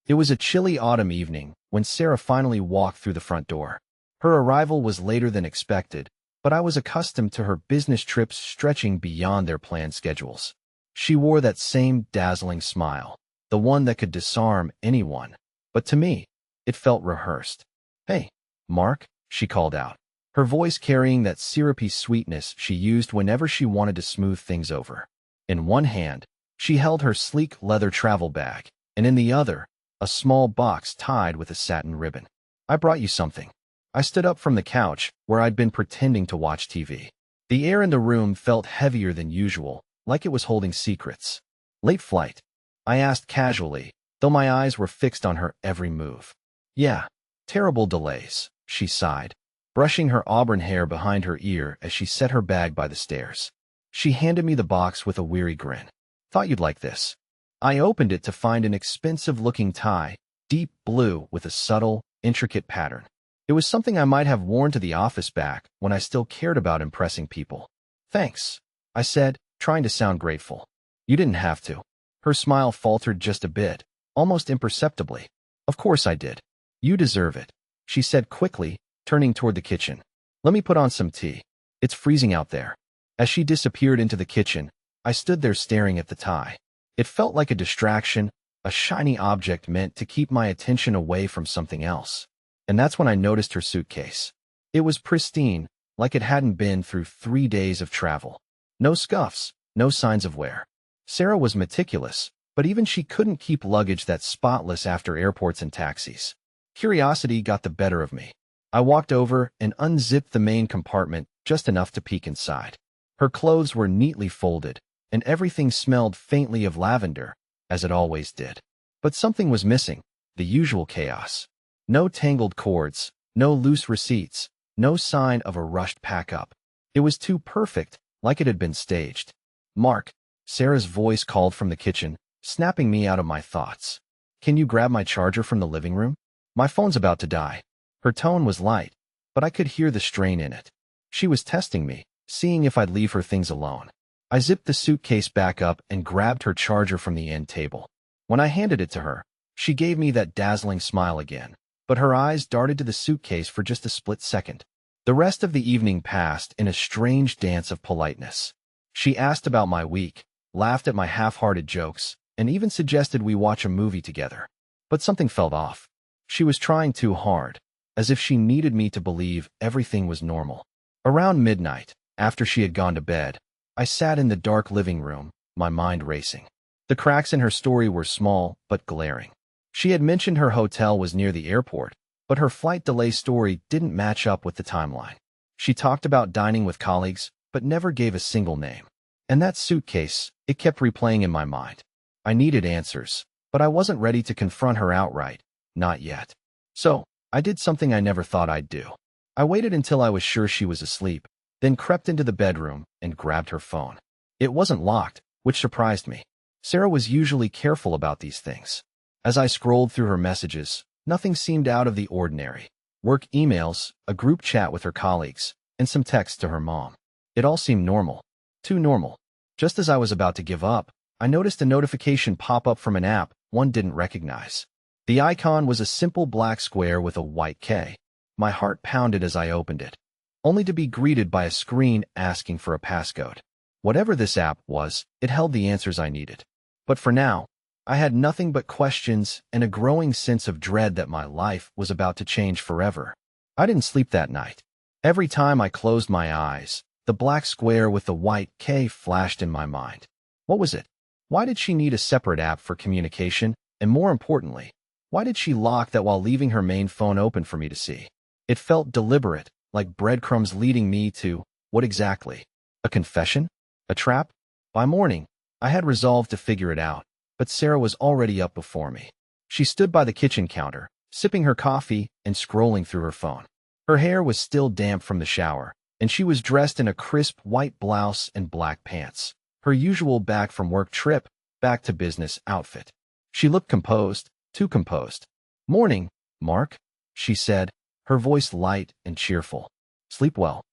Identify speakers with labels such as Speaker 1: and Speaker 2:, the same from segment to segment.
Speaker 1: It was a chilly autumn evening when Sarah finally walked through the front door. Her arrival was later than expected, but I was accustomed to her business trips stretching beyond their planned schedules. She wore that same dazzling smile, the one that could disarm anyone. But to me, it felt rehearsed. "Hey, Mark," she called out, her voice carrying that syrupy sweetness she used whenever she wanted to smooth things over. In one hand, she held her sleek leather travel bag, and in the other, a small box tied with a satin ribbon. "I brought you something." I stood up from the couch, where I'd been pretending to watch TV. The air in the room felt heavier than usual, like it was holding secrets. "Late flight?" I asked casually, though my eyes were fixed on her every move. "Yeah, terrible delays," she sighed, brushing her auburn hair behind her ear as she set her bag by the stairs. She handed me the box with a weary grin. "Thought you'd like this." I opened it to find an expensive-looking tie, deep blue with a subtle, intricate pattern. It was something I might have worn to the office back when I still cared about impressing people. "Thanks," I said, trying to sound grateful. "You didn't have to." Her smile faltered just a bit, almost imperceptibly. "Of course I did. You deserve it," she said quickly, turning toward the kitchen. "Let me put on some tea. It's freezing out there." As she disappeared into the kitchen, I stood there staring at the tie. It felt like a distraction, a shiny object meant to keep my attention away from something else. And that's when I noticed her suitcase. It was pristine, like it hadn't been through 3 days of travel. No scuffs, no signs of wear. Sarah was meticulous, but even she couldn't keep luggage that spotless after airports and taxis. Curiosity got the better of me. I walked over and unzipped the main compartment just enough to peek inside. Her clothes were neatly folded, and everything smelled faintly of lavender, as it always did. But something was missing, the usual chaos. No tangled cords, no loose receipts, no sign of a rushed pack-up. It was too perfect, like it had been staged. "Mark," Sarah's voice called from the kitchen, snapping me out of my thoughts. "Can you grab my charger from the living room? My phone's about to die." Her tone was light, but I could hear the strain in it. She was testing me, seeing if I'd leave her things alone. I zipped the suitcase back up and grabbed her charger from the end table. When I handed it to her, she gave me that dazzling smile again, but her eyes darted to the suitcase for just a split second. The rest of the evening passed in a strange dance of politeness. She asked about my week, laughed at my half-hearted jokes, and even suggested we watch a movie together. But something felt off. She was trying too hard, as if she needed me to believe everything was normal. Around midnight, after she had gone to bed, I sat in the dark living room, my mind racing. The cracks in her story were small, but glaring. She had mentioned her hotel was near the airport, but her flight delay story didn't match up with the timeline. She talked about dining with colleagues, but never gave a single name. And that suitcase, it kept replaying in my mind. I needed answers, but I wasn't ready to confront her outright, not yet. So, I did something I never thought I'd do. I waited until I was sure she was asleep, then crept into the bedroom and grabbed her phone. It wasn't locked, which surprised me. Sarah was usually careful about these things. As I scrolled through her messages, nothing seemed out of the ordinary. Work emails, a group chat with her colleagues, and some texts to her mom. It all seemed normal. Too normal. Just as I was about to give up, I noticed a notification pop up from an app one didn't recognize. The icon was a simple black square with a white K. My heart pounded as I opened it, only to be greeted by a screen asking for a passcode. Whatever this app was, it held the answers I needed. But for now, I had nothing but questions and a growing sense of dread that my life was about to change forever. I didn't sleep that night. Every time I closed my eyes, the black square with the white K flashed in my mind. What was it? Why did she need a separate app for communication? And more importantly, why did she lock that while leaving her main phone open for me to see? It felt deliberate, like breadcrumbs leading me to, what exactly? A confession? A trap? By morning, I had resolved to figure it out, but Sarah was already up before me. She stood by the kitchen counter, sipping her coffee and scrolling through her phone. Her hair was still damp from the shower, and she was dressed in a crisp white blouse and black pants, her usual back-from-work trip, back-to-business outfit. She looked composed, too composed. "Morning, Mark," she said, her voice light and cheerful. "Sleep well?"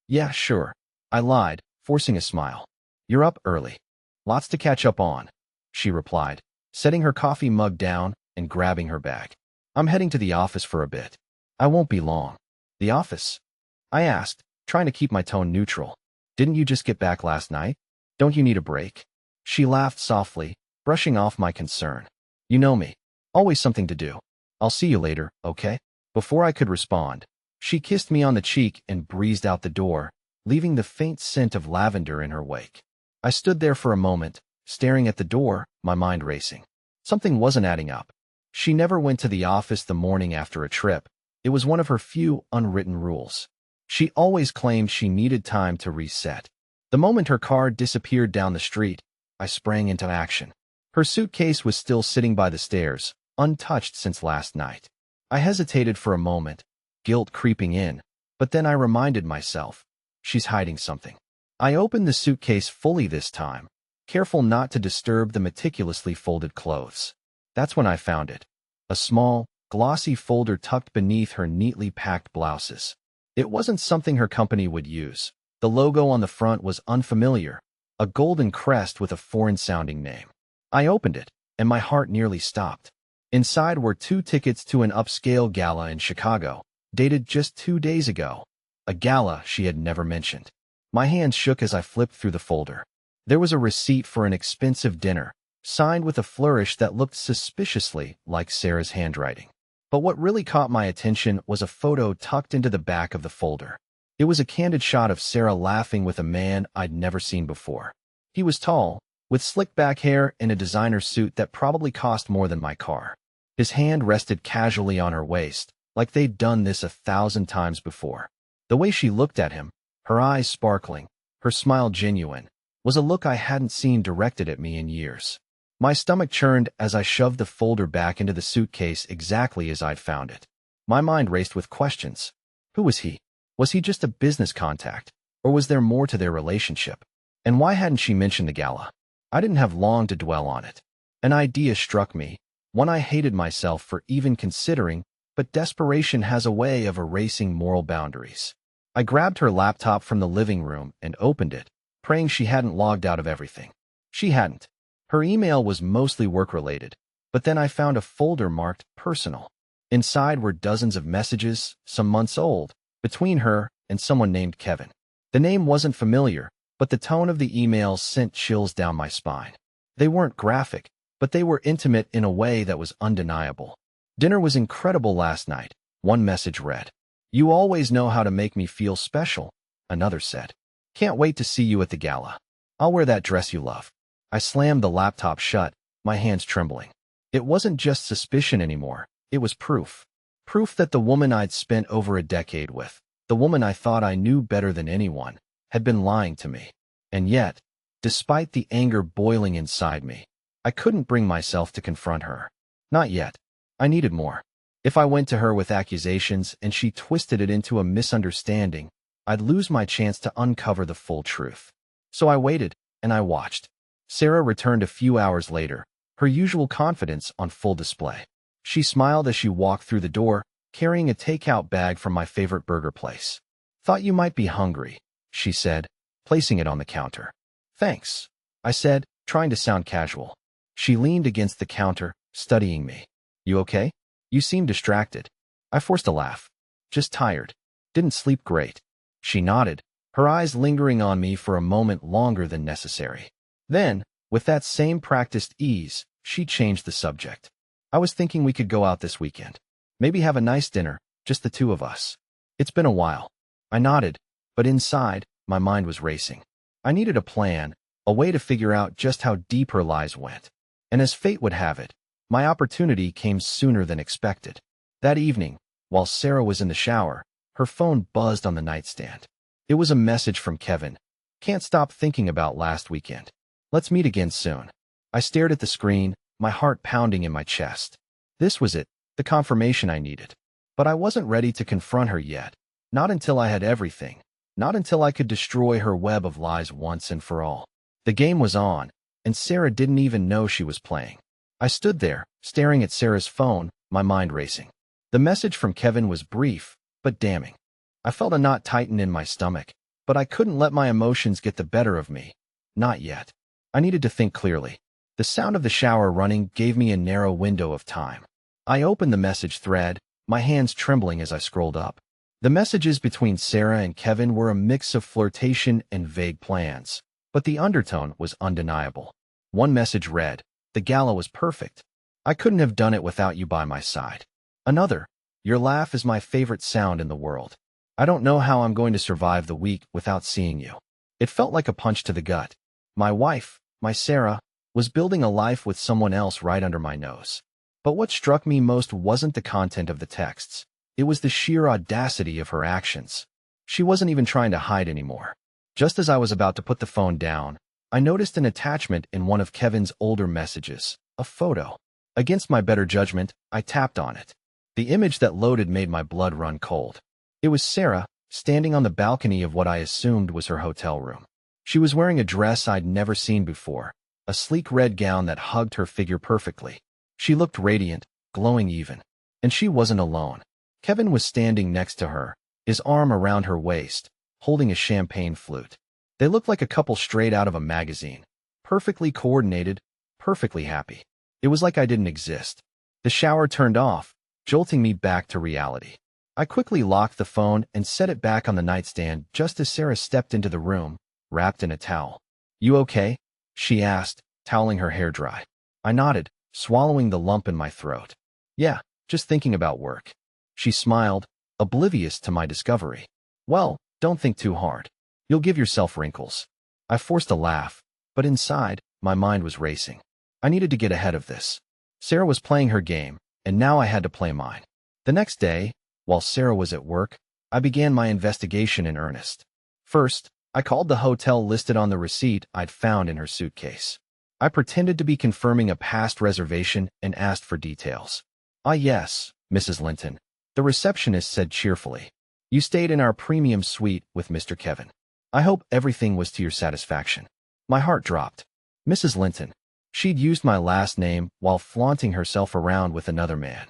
Speaker 1: "Yeah, sure," I lied, forcing a smile. "You're up early." "Lots to catch up on," she replied, setting her coffee mug down and grabbing her bag. I'm heading to the office for a bit. I won't be long. The office? I asked, trying to keep my tone neutral. Didn't you just get back last night? Don't you need a break? She laughed softly, brushing off my concern. You know me. Always something to do. I'll see you later, okay? Before I could respond, she kissed me on the cheek and breezed out the door, leaving the faint scent of lavender in her wake. I stood there for a moment, staring at the door, my mind racing. Something wasn't adding up. She never went to the office the morning after a trip. It was one of her few unwritten rules. She always claimed she needed time to reset. The moment her car disappeared down the street, I sprang into action. Her suitcase was still sitting by the stairs, untouched since last night. I hesitated for a moment, guilt creeping in, but then I reminded myself, she's hiding something. I opened the suitcase fully this time, careful not to disturb the meticulously folded clothes. That's when I found it. A small, glossy folder tucked beneath her neatly packed blouses. It wasn't something her company would use. The logo on the front was unfamiliar, a golden crest with a foreign-sounding name. I opened it, and my heart nearly stopped. Inside were 2 tickets to an upscale gala in Chicago, dated just 2 days ago. A gala she had never mentioned. My hands shook as I flipped through the folder. There was a receipt for an expensive dinner, signed with a flourish that looked suspiciously like Sarah's handwriting. But what really caught my attention was a photo tucked into the back of the folder. It was a candid shot of Sarah laughing with a man I'd never seen before. He was tall, with slick back hair and a designer suit that probably cost more than my car. His hand rested casually on her waist, like they'd done this 1,000 times before. The way she looked at him, her eyes sparkling, her smile genuine, was a look I hadn't seen directed at me in years. My stomach churned as I shoved the folder back into the suitcase exactly as I'd found it. My mind raced with questions. Who was he? Was he just a business contact, or was there more to their relationship? And why hadn't she mentioned the gala? I didn't have long to dwell on it. An idea struck me, one I hated myself for even considering, but desperation has a way of erasing moral boundaries. I grabbed her laptop from the living room and opened it, praying she hadn't logged out of everything. She hadn't. Her email was mostly work-related, but then I found a folder marked personal. Inside were dozens of messages, some months old, between her and someone named Kevin. The name wasn't familiar, but the tone of the emails sent chills down my spine. They weren't graphic, but they were intimate in a way that was undeniable. Dinner was incredible last night, one message read. You always know how to make me feel special, another said. Can't wait to see you at the gala. I'll wear that dress you love. I slammed the laptop shut, my hands trembling. It wasn't just suspicion anymore, it was proof. Proof that the woman I'd spent over a decade with, the woman I thought I knew better than anyone, had been lying to me. And yet, despite the anger boiling inside me, I couldn't bring myself to confront her. Not yet. I needed more. If I went to her with accusations and she twisted it into a misunderstanding, I'd lose my chance to uncover the full truth. So I waited, and I watched. Sarah returned a few hours later, her usual confidence on full display. She smiled as she walked through the door, carrying a takeout bag from my favorite burger place. Thought you might be hungry, she said, placing it on the counter. Thanks, I said, trying to sound casual. She leaned against the counter, studying me. You okay? You seem distracted. I forced a laugh. Just tired. Didn't sleep great. She nodded, her eyes lingering on me for a moment longer than necessary. Then, with that same practiced ease, she changed the subject. I was thinking we could go out this weekend. Maybe have a nice dinner, just the two of us. It's been a while. I nodded, but inside, my mind was racing. I needed a plan, a way to figure out just how deep her lies went. And as fate would have it, my opportunity came sooner than expected. That evening, while Sarah was in the shower, her phone buzzed on the nightstand. It was a message from Kevin. Can't stop thinking about last weekend. Let's meet again soon. I stared at the screen, my heart pounding in my chest. This was it, the confirmation I needed. But I wasn't ready to confront her yet. Not until I had everything. Not until I could destroy her web of lies once and for all. The game was on, and Sarah didn't even know she was playing. I stood there, staring at Sarah's phone, my mind racing. The message from Kevin was brief, but damning. I felt a knot tighten in my stomach, but I couldn't let my emotions get the better of me. Not yet. I needed to think clearly. The sound of the shower running gave me a narrow window of time. I opened the message thread, my hands trembling as I scrolled up. The messages between Sarah and Kevin were a mix of flirtation and vague plans, but the undertone was undeniable. One message read, "The gala was perfect. I couldn't have done it without you by my side." Another, "Your laugh is my favorite sound in the world. I don't know how I'm going to survive the week without seeing you." It felt like a punch to the gut. My wife, my Sarah, was building a life with someone else right under my nose. But what struck me most wasn't the content of the texts. It was the sheer audacity of her actions. She wasn't even trying to hide anymore. Just as I was about to put the phone down, I noticed an attachment in one of Kevin's older messages, a photo. Against my better judgment, I tapped on it. The image that loaded made my blood run cold. It was Sarah, standing on the balcony of what I assumed was her hotel room. She was wearing a dress I'd never seen before, a sleek red gown that hugged her figure perfectly. She looked radiant, glowing even. And she wasn't alone. Kevin was standing next to her, his arm around her waist, holding a champagne flute. They looked like a couple straight out of a magazine. Perfectly coordinated, perfectly happy. It was like I didn't exist. The shower turned off, jolting me back to reality. I quickly locked the phone and set it back on the nightstand just as Sarah stepped into the room, wrapped in a towel. "You okay?" she asked, toweling her hair dry. I nodded, swallowing the lump in my throat. "Yeah, just thinking about work." She smiled, oblivious to my discovery. "Well, don't think too hard. You'll give yourself wrinkles." I forced a laugh, but inside, my mind was racing. I needed to get ahead of this. Sarah was playing her game, and now I had to play mine. The next day, while Sarah was at work, I began my investigation in earnest. First, I called the hotel listed on the receipt I'd found in her suitcase. I pretended to be confirming a past reservation and asked for details. "Ah yes, Mrs. Linton," the receptionist said cheerfully. "You stayed in our premium suite with Mr. Kevin. I hope everything was to your satisfaction." My heart dropped. Mrs. Linton. She'd used my last name while flaunting herself around with another man.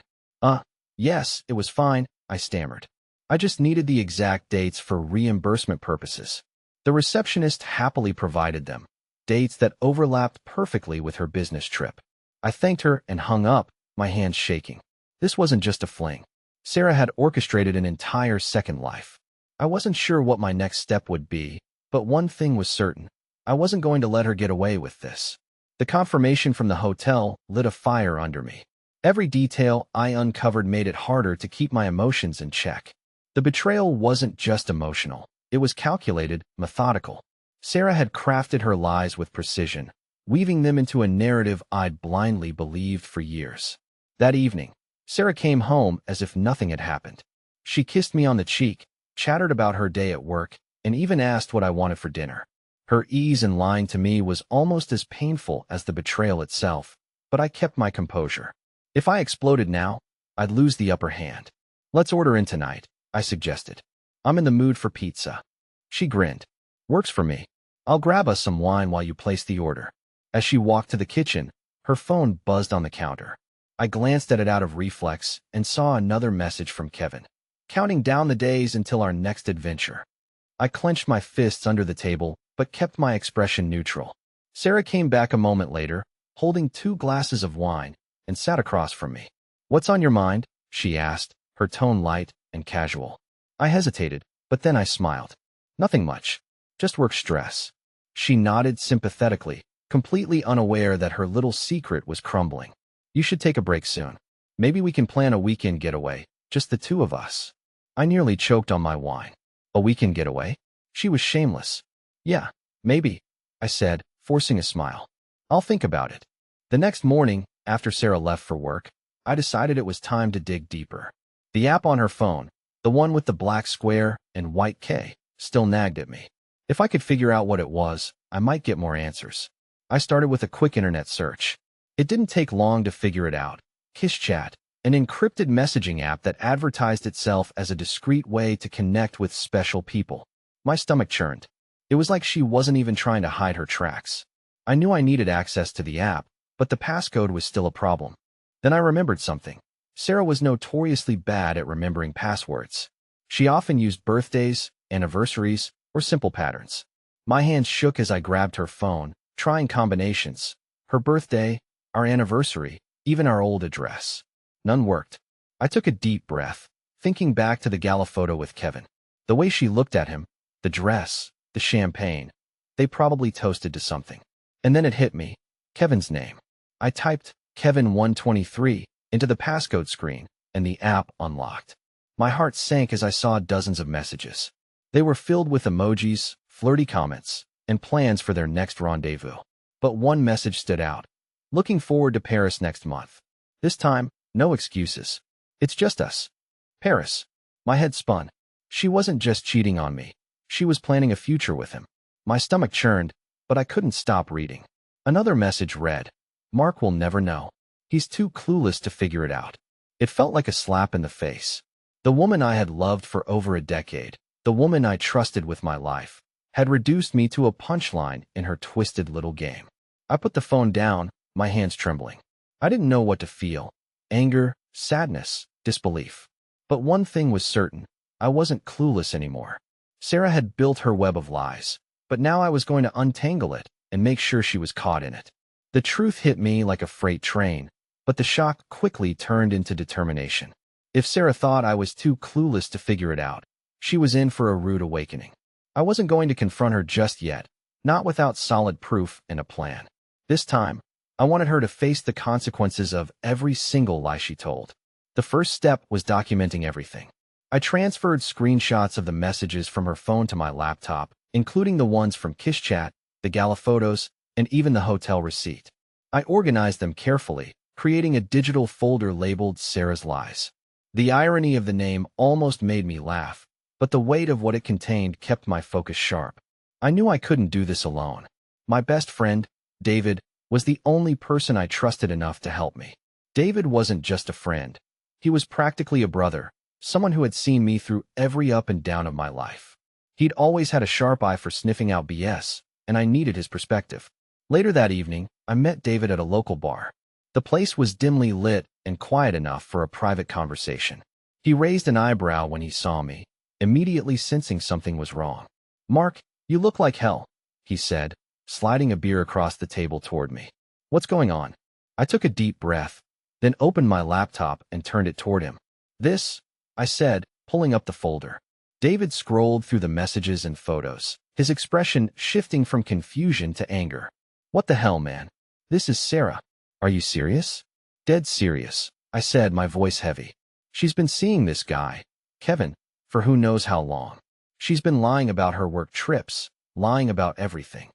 Speaker 1: Yes, it was fine," I stammered. "I just needed the exact dates for reimbursement purposes." The receptionist happily provided them, dates that overlapped perfectly with her business trip. I thanked her and hung up, my hands shaking. This wasn't just a fling. Sarah had orchestrated an entire second life. I wasn't sure what my next step would be, but one thing was certain. I wasn't going to let her get away with this. The confirmation from the hotel lit a fire under me. Every detail I uncovered made it harder to keep my emotions in check. The betrayal wasn't just emotional. It was calculated, methodical. Sarah had crafted her lies with precision, weaving them into a narrative I'd blindly believed for years. That evening, Sarah came home as if nothing had happened. She kissed me on the cheek, chattered about her day at work, and even asked what I wanted for dinner. Her ease in lying to me was almost as painful as the betrayal itself, but I kept my composure. If I exploded now, I'd lose the upper hand. "Let's order in tonight," I suggested. "I'm in the mood for pizza." She grinned. "Works for me. I'll grab us some wine while you place the order." As she walked to the kitchen, her phone buzzed on the counter. I glanced at it out of reflex and saw another message from Kevin, counting down the days until our next adventure. I clenched my fists under the table, but kept my expression neutral. Sarah came back a moment later, holding 2 glasses of wine, and sat across from me. "What's on your mind?" she asked, her tone light and casual. I hesitated, but then I smiled. "Nothing much. Just work stress." She nodded sympathetically, completely unaware that her little secret was crumbling. "You should take a break soon. Maybe we can plan a weekend getaway, just the 2 of us." I nearly choked on my wine. "A weekend getaway?" She was shameless. "Yeah, maybe," I said, forcing a smile. "I'll think about it." The next morning, after Sarah left for work, I decided it was time to dig deeper. The app on her phone, the one with the black square and white K, still nagged at me. If I could figure out what it was, I might get more answers. I started with a quick internet search. It didn't take long to figure it out. KissChat, an encrypted messaging app that advertised itself as a discreet way to connect with special people. My stomach churned. It was like she wasn't even trying to hide her tracks. I knew I needed access to the app, but the passcode was still a problem. Then I remembered something. Sarah was notoriously bad at remembering passwords. She often used birthdays, anniversaries, or simple patterns. My hands shook as I grabbed her phone, trying combinations. Her birthday, our anniversary, even our old address. None worked. I took a deep breath, thinking back to the gala photo with Kevin. The way she looked at him, the dress, the champagne. They probably toasted to something. And then it hit me. Kevin's name. I typed Kevin 123 into the passcode screen, and the app unlocked. My heart sank as I saw dozens of messages. They were filled with emojis, flirty comments, and plans for their next rendezvous. But one message stood out. Looking forward to Paris next month. This time, no excuses. It's just us. Paris. My head spun. She wasn't just cheating on me. She was planning a future with him. My stomach churned, but I couldn't stop reading. Another message read, Mark will never know. He's too clueless to figure it out. It felt like a slap in the face. The woman I had loved for over a decade, the woman I trusted with my life, had reduced me to a punchline in her twisted little game. I put the phone down, my hands trembling. I didn't know what to feel. Anger, sadness, disbelief. But one thing was certain. I wasn't clueless anymore. Sarah had built her web of lies, but now I was going to untangle it and make sure she was caught in it. The truth hit me like a freight train, but the shock quickly turned into determination. If Sarah thought I was too clueless to figure it out, she was in for a rude awakening. I wasn't going to confront her just yet, not without solid proof and a plan. This time, I wanted her to face the consequences of every single lie she told. The first step was documenting everything. I transferred screenshots of the messages from her phone to my laptop, including the ones from Kiss Chat, the gala photos, and even the hotel receipt. I organized them carefully, creating a digital folder labeled Sarah's Lies. The irony of the name almost made me laugh, but the weight of what it contained kept my focus sharp. I knew I couldn't do this alone. My best friend, David, was the only person I trusted enough to help me. David wasn't just a friend. He was practically a brother, someone who had seen me through every up and down of my life. He'd always had a sharp eye for sniffing out BS, and I needed his perspective. Later that evening, I met David at a local bar. The place was dimly lit and quiet enough for a private conversation. He raised an eyebrow when he saw me, immediately sensing something was wrong. "Mark, you look like hell," he said, sliding a beer across the table toward me. "What's going on?" I took a deep breath, then opened my laptop and turned it toward him. "This," I said, pulling up the folder. David scrolled through the messages and photos, his expression shifting from confusion to anger. "What the hell, man? This is Sarah. Are you serious?" "Dead serious," I said, my voice heavy. "She's been seeing this guy, Kevin, for who knows how long. She's been lying about her work trips, lying about everything."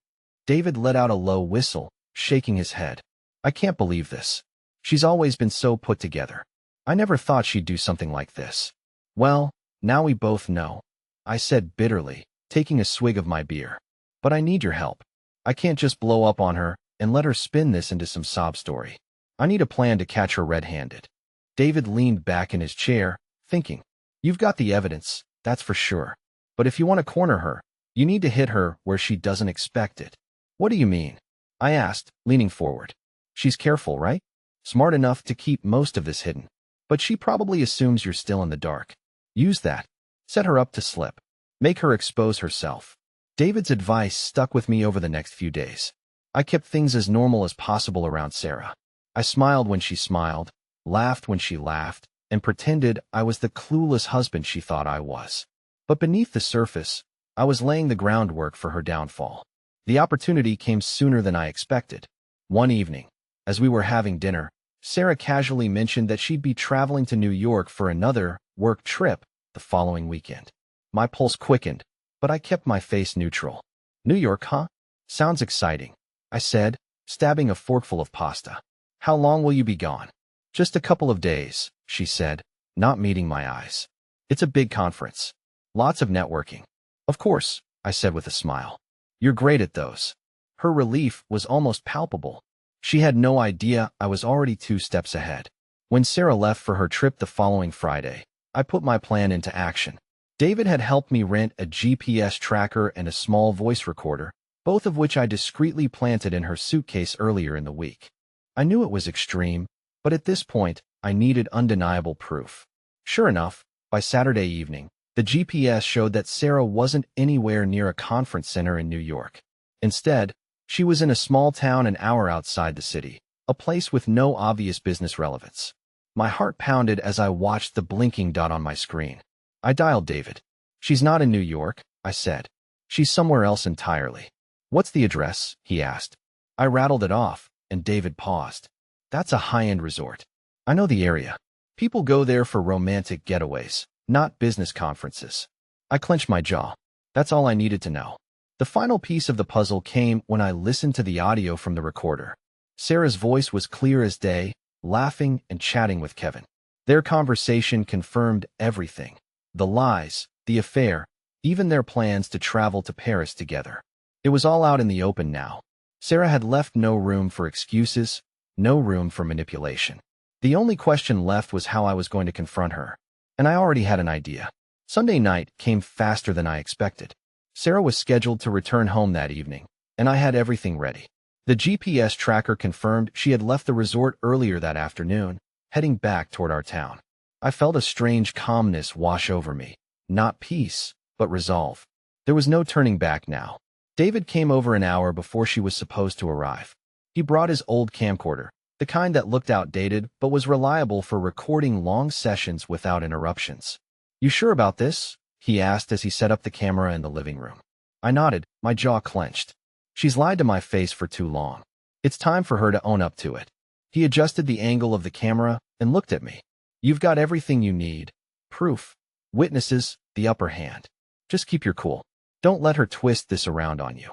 Speaker 1: David let out a low whistle, shaking his head. "I can't believe this. She's always been so put together. I never thought she'd do something like this." "Well, now we both know," I said bitterly, taking a swig of my beer. "But I need your help. I can't just blow up on her and let her spin this into some sob story. I need a plan to catch her red-handed." David leaned back in his chair, thinking. "You've got the evidence, that's for sure. But if you want to corner her, you need to hit her where she doesn't expect it." "What do you mean?" I asked, leaning forward. "She's careful, right? Smart enough to keep most of this hidden. But she probably assumes you're still in the dark. Use that. Set her up to slip. Make her expose herself." David's advice stuck with me over the next few days. I kept things as normal as possible around Sarah. I smiled when she smiled, laughed when she laughed, and pretended I was the clueless husband she thought I was. But beneath the surface, I was laying the groundwork for her downfall. The opportunity came sooner than I expected. One evening, as we were having dinner, Sarah casually mentioned that she'd be traveling to New York for another work trip the following weekend. My pulse quickened, but I kept my face neutral. "New York, huh? Sounds exciting," I said, stabbing a forkful of pasta. "How long will you be gone?" "Just a couple of days," she said, not meeting my eyes. "It's a big conference. Lots of networking." "Of course," I said with a smile. "You're great at those." Her relief was almost palpable. She had no idea I was already 2 steps ahead. When Sarah left for her trip the following Friday, I put my plan into action. David had helped me rent a GPS tracker and a small voice recorder, both of which I discreetly planted in her suitcase earlier in the week. I knew it was extreme, but at this point, I needed undeniable proof. Sure enough, by Saturday evening, the GPS showed that Sarah wasn't anywhere near a conference center in New York. Instead, She was in a small town an hour outside the city, a place with no obvious business relevance. My heart pounded as I watched the blinking dot on my screen. I dialed David. She's not in New York, I said. She's somewhere else entirely. What's the address? He asked. I rattled it off, and David paused. That's a high-end resort. I know the area. People go there for romantic getaways, not business conferences. I clenched my jaw. That's all I needed to know. The final piece of the puzzle came when I listened to the audio from the recorder. Sarah's voice was clear as day, laughing and chatting with Kevin. Their conversation confirmed everything. The lies, the affair, even their plans to travel to Paris together. It was all out in the open now. Sarah had left no room for excuses, no room for manipulation. The only question left was how I was going to confront her. And I already had an idea. Sunday night came faster than I expected. Sarah was scheduled to return home that evening, and I had everything ready. The GPS tracker confirmed she had left the resort earlier that afternoon, heading back toward our town. I felt a strange calmness wash over me. Not peace, but resolve. There was no turning back now. David came over an hour before she was supposed to arrive. He brought his old camcorder, the kind that looked outdated but was reliable for recording long sessions without interruptions. You sure about this? He asked as he set up the camera in the living room. I nodded, my jaw clenched. She's lied to my face for too long. It's time for her to own up to it. He adjusted the angle of the camera and looked at me. You've got everything you need. Proof. Witnesses, the upper hand. Just keep your cool. Don't let her twist this around on you.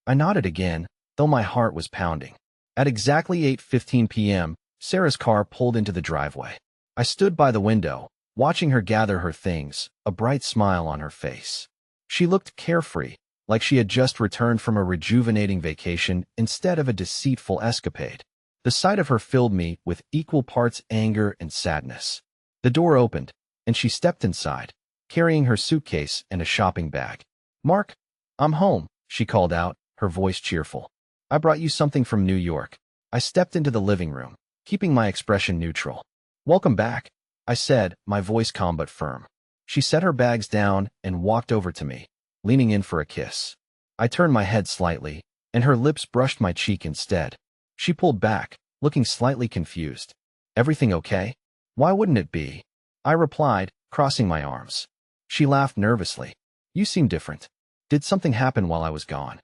Speaker 1: I nodded again, though my heart was pounding. At exactly 8:15 p.m., Sarah's car pulled into the driveway. I stood by the window, watching her gather her things, a bright smile on her face. She looked carefree, like she had just returned from a rejuvenating vacation instead of a deceitful escapade. The sight of her filled me with equal parts anger and sadness. The door opened, and she stepped inside, carrying her suitcase and a shopping bag. Mark, I'm home, she called out, her voice cheerful. I brought you something from New York. I stepped into the living room, keeping my expression neutral. Welcome back, I said, my voice calm but firm. She set her bags down and walked over to me, leaning in for a kiss. I turned my head slightly, and her lips brushed my cheek instead. She pulled back, looking slightly confused. Everything okay? Why wouldn't it be? I replied, crossing my arms. She laughed nervously. You seem different. Did something happen while I was gone?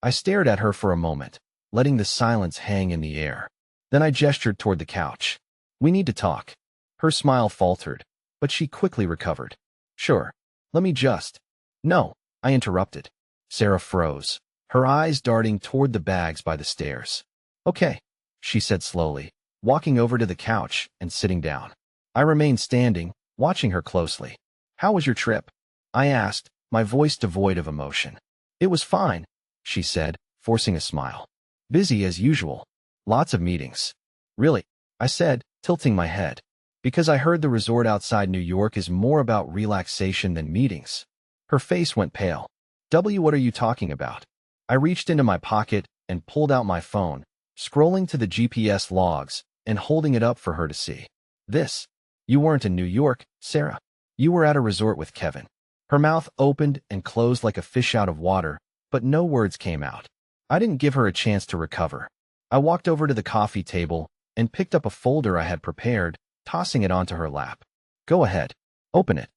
Speaker 1: I stared at her for a moment, letting the silence hang in the air. Then I gestured toward the couch. We need to talk. Her smile faltered, but she quickly recovered. Sure. Let me just. No, I interrupted. Sarah froze, her eyes darting toward the bags by the stairs. Okay, she said slowly, walking over to the couch and sitting down. I remained standing, watching her closely. How was your trip? I asked, my voice devoid of emotion. It was fine, she said, forcing a smile. Busy as usual. Lots of meetings. Really? I said, tilting my head. Because I heard the resort outside New York is more about relaxation than meetings. Her face went pale. What are you talking about? I reached into my pocket and pulled out my phone, scrolling to the GPS logs and holding it up for her to see. This. You weren't in New York, Sarah. You were at a resort with Kevin. Her mouth opened and closed like a fish out of water, but no words came out. I didn't give her a chance to recover. I walked over to the coffee table and picked up a folder I had prepared, tossing it onto her lap. Go ahead. Open it.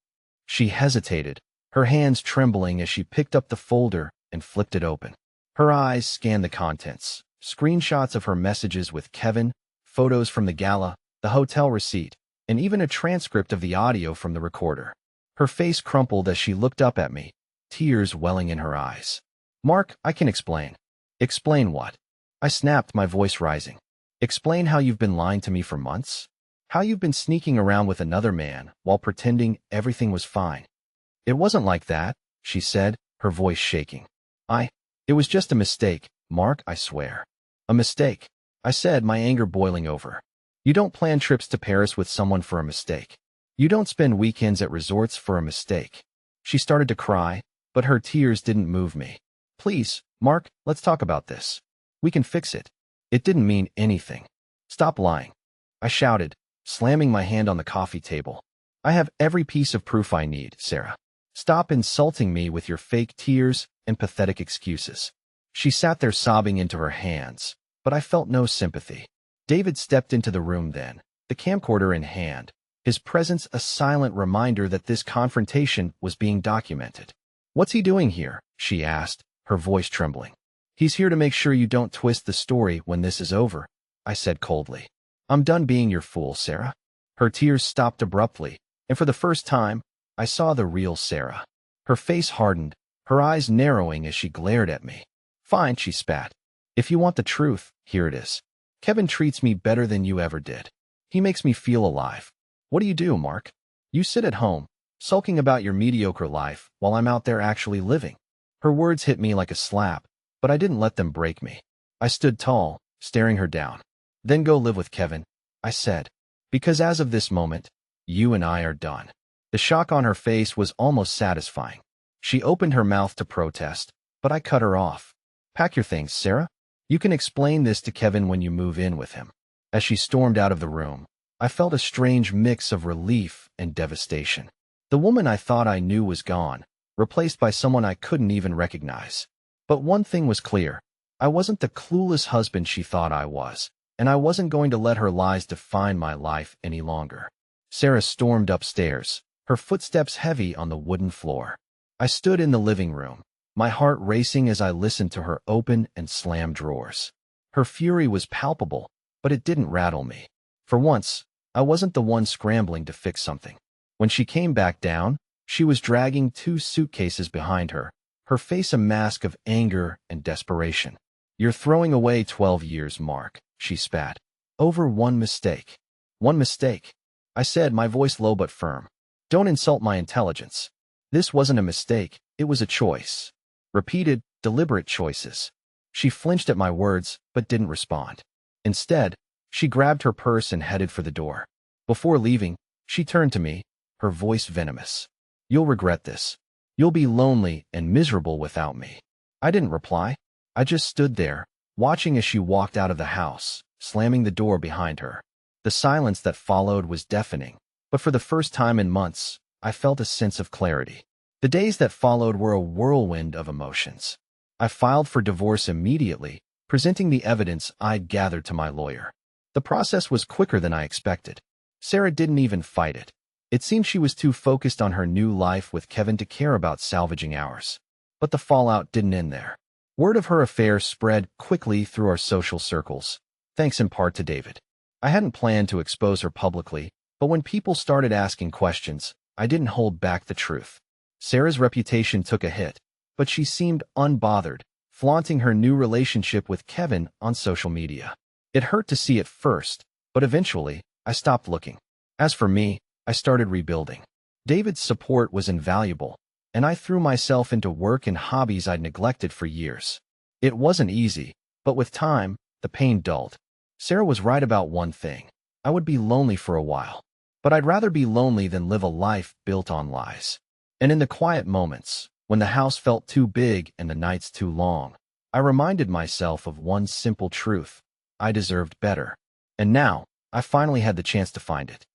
Speaker 1: She hesitated, her hands trembling as she picked up the folder and flipped it open. Her eyes scanned the contents, screenshots of her messages with Kevin, photos from the gala, the hotel receipt, and even a transcript of the audio from the recorder. Her face crumpled as she looked up at me, tears welling in her eyes. Mark, I can explain. Explain what? I snapped, my voice rising. Explain how you've been lying to me for months? How you've been sneaking around with another man while pretending everything was fine. It wasn't like that, she said, her voice shaking. It was just a mistake, Mark, I swear. A mistake, I said, my anger boiling over. You don't plan trips to Paris with someone for a mistake. You don't spend weekends at resorts for a mistake. She started to cry, but her tears didn't move me. Please, Mark, let's talk about this. We can fix it. It didn't mean anything. Stop lying. I shouted, slamming my hand on the coffee table. I have every piece of proof I need, Sarah. Stop insulting me with your fake tears and pathetic excuses. She sat there sobbing into her hands, but I felt no sympathy. David stepped into the room then, the camcorder in hand, his presence a silent reminder that this confrontation was being documented. "What's he doing here?" she asked, her voice trembling. "He's here to make sure you don't twist the story when this is over," I said coldly. "I'm done being your fool, Sarah." Her tears stopped abruptly, and for the first time, I saw the real Sarah. Her face hardened, her eyes narrowing as she glared at me. "Fine," she spat. "If you want the truth, here it is. Kevin treats me better than you ever did. He makes me feel alive. What do you do, Mark? You sit at home, sulking about your mediocre life while I'm out there actually living." Her words hit me like a slap, but I didn't let them break me. I stood tall, staring her down. "Then go live with Kevin," I said. "Because as of this moment, you and I are done." The shock on her face was almost satisfying. She opened her mouth to protest, but I cut her off. "Pack your things, Sarah. You can explain this to Kevin when you move in with him." As she stormed out of the room, I felt a strange mix of relief and devastation. The woman I thought I knew was gone, replaced by someone I couldn't even recognize. But one thing was clear. I wasn't the clueless husband she thought I was, and I wasn't going to let her lies define my life any longer. Sarah stormed upstairs, her footsteps heavy on the wooden floor. I stood in the living room, my heart racing as I listened to her open and slam drawers. Her fury was palpable, but it didn't rattle me. For once, I wasn't the one scrambling to fix something. When she came back down, she was dragging 2 suitcases behind her, her face a mask of anger and desperation. "You're throwing away 12 years, Mark," she spat. "Over one mistake." "One mistake," I said, my voice low but firm. "Don't insult my intelligence. This wasn't a mistake, it was a choice. Repeated, deliberate choices." She flinched at my words, but didn't respond. Instead, she grabbed her purse and headed for the door. Before leaving, she turned to me, her voice venomous. "You'll regret this. You'll be lonely and miserable without me." I didn't reply. I just stood there, watching as she walked out of the house, slamming the door behind her. The silence that followed was deafening, but for the first time in months, I felt a sense of clarity. The days that followed were a whirlwind of emotions. I filed for divorce immediately, presenting the evidence I'd gathered to my lawyer. The process was quicker than I expected. Sarah didn't even fight it. It seemed she was too focused on her new life with Kevin to care about salvaging ours. But the fallout didn't end there. Word of her affair spread quickly through our social circles, thanks in part to David. I hadn't planned to expose her publicly, but when people started asking questions, I didn't hold back the truth. Sarah's reputation took a hit, but she seemed unbothered, flaunting her new relationship with Kevin on social media. It hurt to see at first, but eventually, I stopped looking. As for me, I started rebuilding. David's support was invaluable, and I threw myself into work and hobbies I'd neglected for years. It wasn't easy, but with time, the pain dulled. Sarah was right about one thing. I would be lonely for a while, but I'd rather be lonely than live a life built on lies. And in the quiet moments, when the house felt too big and the nights too long, I reminded myself of one simple truth. I deserved better. And now, I finally had the chance to find it.